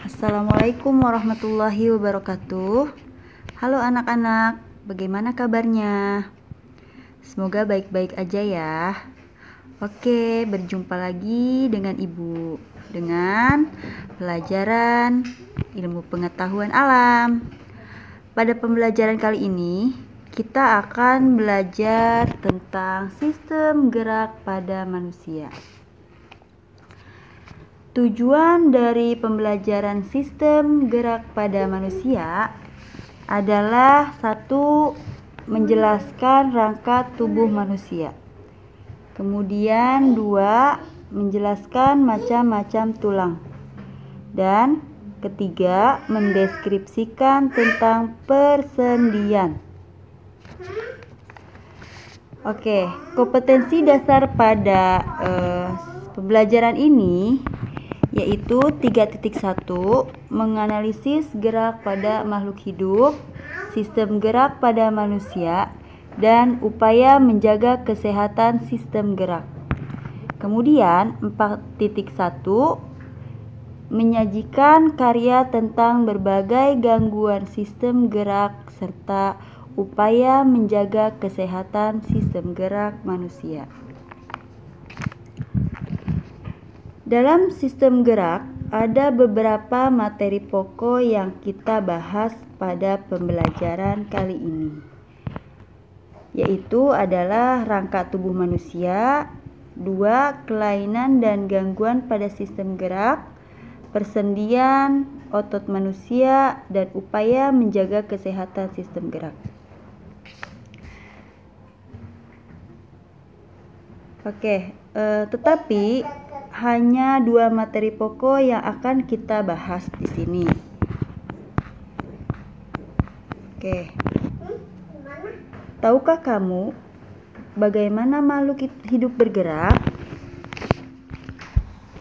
Assalamualaikum warahmatullahi wabarakatuh. Halo anak-anak, bagaimana kabarnya? Semoga baik-baik aja ya. Oke, berjumpa lagi dengan Ibu dengan pelajaran ilmu pengetahuan alam. Pada pembelajaran kali ini, kita akan belajar tentang sistem gerak pada manusia. Tujuan dari pembelajaran sistem gerak pada manusia adalah satu, menjelaskan rangka tubuh manusia. Kemudian dua, menjelaskan macam-macam tulang. Dan ketiga, mendeskripsikan tentang persendian. Oke, kompetensi dasar pada pembelajaran ini yaitu 3.1, menganalisis gerak pada makhluk hidup, sistem gerak pada manusia, dan upaya menjaga kesehatan sistem gerak. Kemudian 4.1, menyajikan karya tentang berbagai gangguan sistem gerak serta upaya menjaga kesehatan sistem gerak manusia. Dalam sistem gerak, ada beberapa materi pokok yang kita bahas pada pembelajaran kali ini, yaitu adalah rangka tubuh manusia, 2, kelainan dan gangguan pada sistem gerak, persendian, otot manusia, dan upaya menjaga kesehatan sistem gerak. Oke, tetapi hanya 2 materi pokok yang akan kita bahas di sini. Oke. Tahukah kamu bagaimana makhluk hidup bergerak?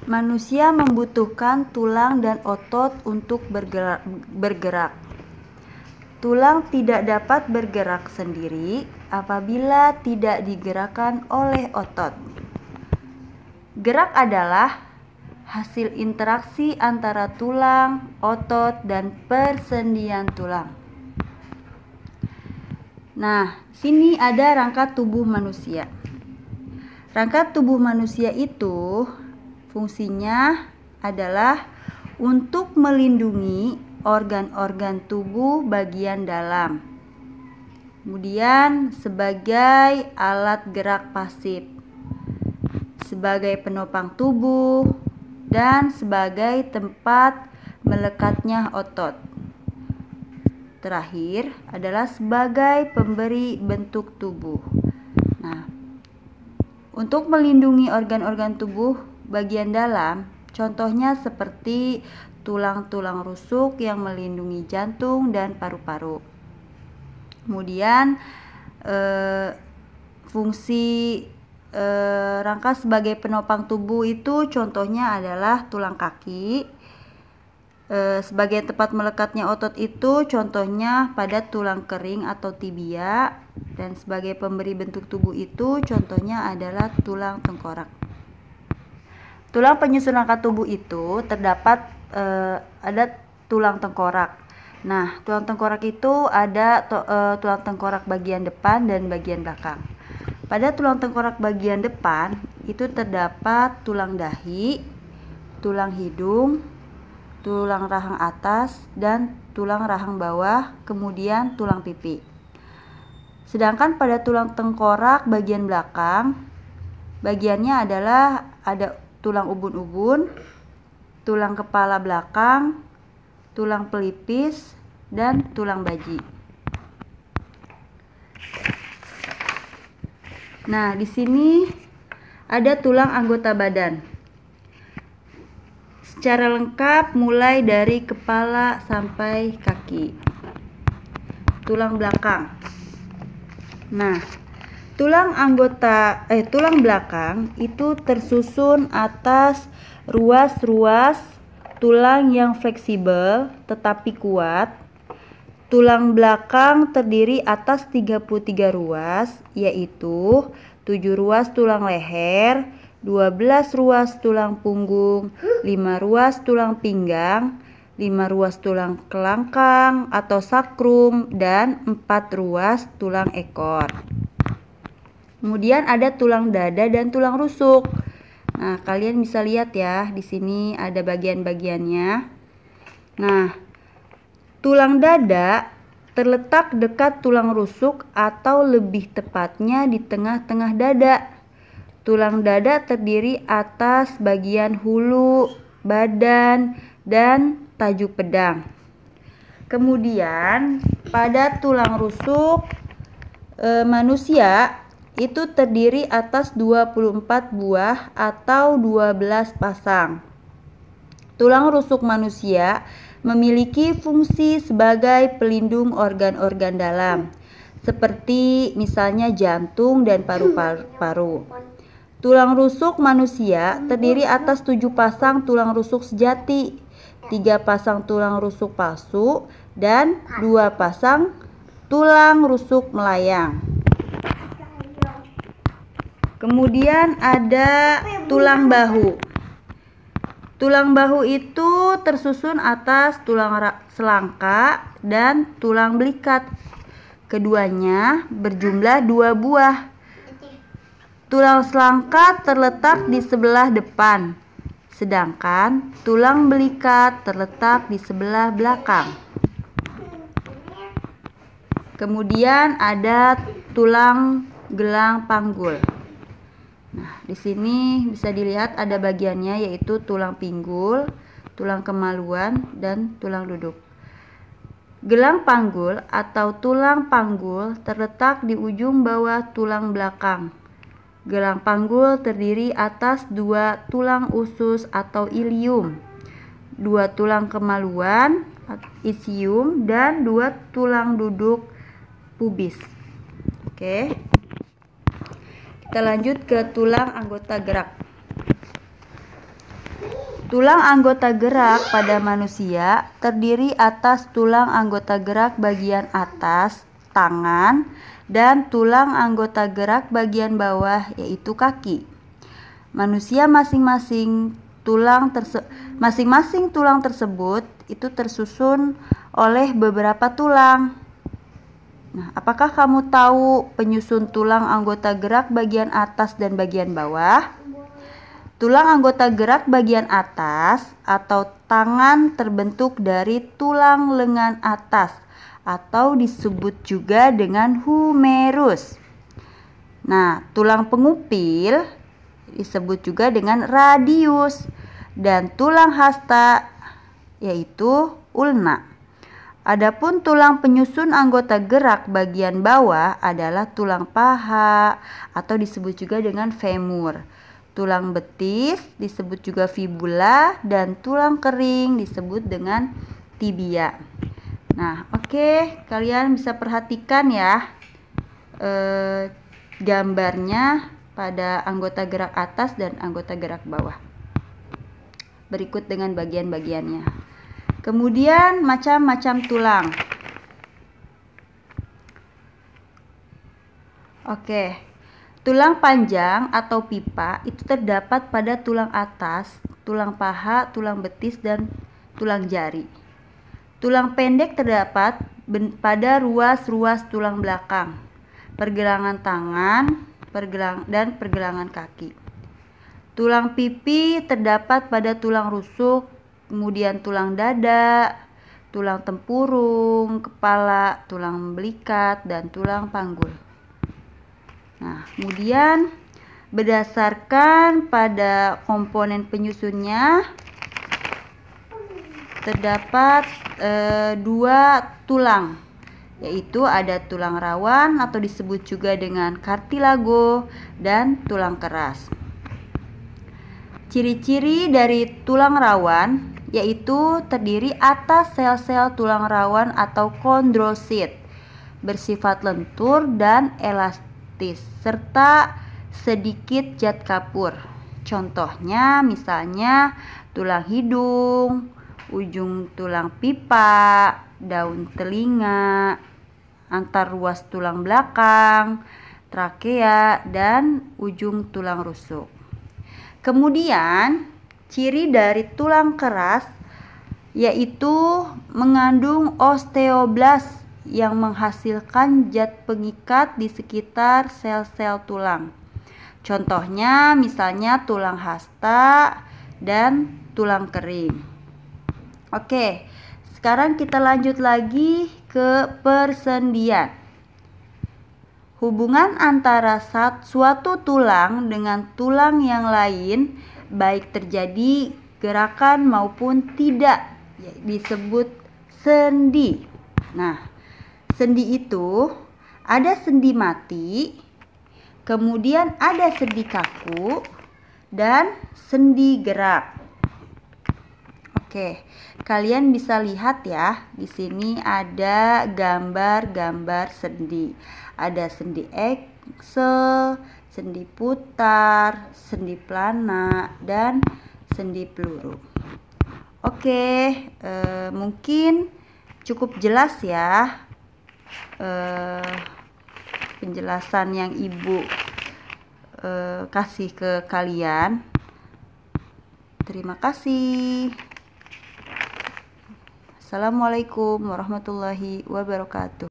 Manusia membutuhkan tulang dan otot untuk bergerak. Tulang tidak dapat bergerak sendiri apabila tidak digerakkan oleh otot. Gerak adalah hasil interaksi antara tulang, otot, dan persendian tulang. Nah, sini ada rangka tubuh manusia. Rangka tubuh manusia itu fungsinya adalah untuk melindungi organ-organ tubuh bagian dalam. Kemudian sebagai alat gerak pasif, sebagai penopang tubuh, dan sebagai tempat melekatnya otot. Terakhir adalah sebagai pemberi bentuk tubuh. Nah, untuk melindungi organ-organ tubuh bagian dalam, contohnya seperti tulang-tulang rusuk yang melindungi jantung dan paru-paru. Kemudian fungsi rangka sebagai penopang tubuh itu contohnya adalah tulang kaki. Sebagai tempat melekatnya otot itu contohnya pada tulang kering atau tibia, dan sebagai pemberi bentuk tubuh itu contohnya adalah tulang tengkorak. Tulang penyusun rangka tubuh itu terdapat ada tulang tengkorak. Nah, tulang tengkorak itu ada tulang tengkorak bagian depan dan bagian belakang. Pada tulang tengkorak bagian depan itu terdapat tulang dahi, tulang hidung, tulang rahang atas, dan tulang rahang bawah, kemudian tulang pipi. Sedangkan pada tulang tengkorak bagian belakang, bagiannya adalah ada tulang ubun-ubun, tulang kepala belakang, tulang pelipis, dan tulang baji. Nah, di sini ada tulang anggota badan. Secara lengkap mulai dari kepala sampai kaki. Tulang belakang. Nah, tulang belakang itu tersusun atas ruas-ruas tulang yang fleksibel tetapi kuat. Tulang belakang terdiri atas 33 ruas, yaitu 7 ruas tulang leher, 12 ruas tulang punggung, 5 ruas tulang pinggang, 5 ruas tulang kelangkang atau sakrum, dan 4 ruas tulang ekor. Kemudian ada tulang dada dan tulang rusuk. Nah, kalian bisa lihat ya, di sini ada bagian-bagiannya. Nah, tulang dada terletak dekat tulang rusuk atau lebih tepatnya di tengah-tengah dada. Tulang dada terdiri atas bagian hulu, badan, dan tajuk pedang. Kemudian pada tulang rusuk manusia itu terdiri atas 24 buah atau 12 pasang. Tulang rusuk manusia memiliki fungsi sebagai pelindung organ-organ dalam, seperti misalnya jantung dan paru-paru. Tulang rusuk manusia terdiri atas 7 pasang tulang rusuk sejati, 3 pasang tulang rusuk palsu, dan 2 pasang tulang rusuk melayang. Kemudian ada tulang bahu. Tulang bahu itu tersusun atas tulang selangka dan tulang belikat. Keduanya berjumlah 2 buah. Tulang selangka terletak di sebelah depan, sedangkan tulang belikat terletak di sebelah belakang. Kemudian ada tulang gelang panggul. Nah, di sini bisa dilihat ada bagiannya, yaitu tulang pinggul, tulang kemaluan, dan tulang duduk. Gelang panggul atau tulang panggul terletak di ujung bawah tulang belakang. Gelang panggul terdiri atas 2 tulang usus atau ilium, 2 tulang kemaluan, isium, dan 2 tulang duduk, pubis. Oke. Kita lanjut ke tulang anggota gerak. Tulang anggota gerak pada manusia terdiri atas tulang anggota gerak bagian atas, tangan, dan tulang anggota gerak bagian bawah, yaitu kaki. Manusia masing-masing tulang tersebut itu tersusun oleh beberapa tulang. Nah, apakah kamu tahu penyusun tulang anggota gerak bagian atas dan bagian bawah? Tulang anggota gerak bagian atas atau tangan terbentuk dari tulang lengan atas atau disebut juga dengan humerus. Nah, tulang pengupil disebut juga dengan radius, dan tulang hasta yaitu ulna. Adapun tulang penyusun anggota gerak bagian bawah adalah tulang paha atau disebut juga dengan femur. Tulang betis disebut juga fibula, dan tulang kering disebut dengan tibia. Nah, oke, kalian bisa perhatikan ya gambarnya pada anggota gerak atas dan anggota gerak bawah. Berikut dengan bagian-bagiannya. Kemudian macam-macam tulang. Oke. Tulang panjang atau pipa itu terdapat pada tulang atas, tulang paha, tulang betis, dan tulang jari. Tulang pendek terdapat pada ruas-ruas tulang belakang, pergelangan tangan, dan pergelangan kaki. Tulang pipi terdapat pada tulang rusuk, kemudian tulang dada, tulang tempurung, kepala, tulang belikat, dan tulang panggul. Nah, kemudian berdasarkan pada komponen penyusunnya terdapat 2 tulang, yaitu ada tulang rawan atau disebut juga dengan kartilago dan tulang keras. Ciri-ciri dari tulang rawan yaitu terdiri atas sel-sel tulang rawan atau kondrosit, bersifat lentur dan elastis, serta sedikit zat kapur. Contohnya misalnya tulang hidung, ujung tulang pipa, daun telinga, antar ruas tulang belakang, trakea, dan ujung tulang rusuk. Kemudian ciri dari tulang keras yaitu mengandung osteoblast yang menghasilkan zat pengikat di sekitar sel-sel tulang. Contohnya misalnya tulang hasta dan tulang kering. Oke, sekarang kita lanjut lagi ke persendian. Hubungan antara suatu tulang dengan tulang yang lain, baik terjadi gerakan maupun tidak, disebut sendi. Nah, sendi itu ada sendi mati, kemudian ada sendi kaku, dan sendi gerak. Oke, kalian bisa lihat ya, di sini ada gambar-gambar sendi. Ada sendi eksel, sendi putar, sendi plana, dan sendi peluru. Oke, mungkin cukup jelas ya penjelasan yang Ibu kasih ke kalian. Terima kasih. Assalamualaikum warahmatullahi wabarakatuh.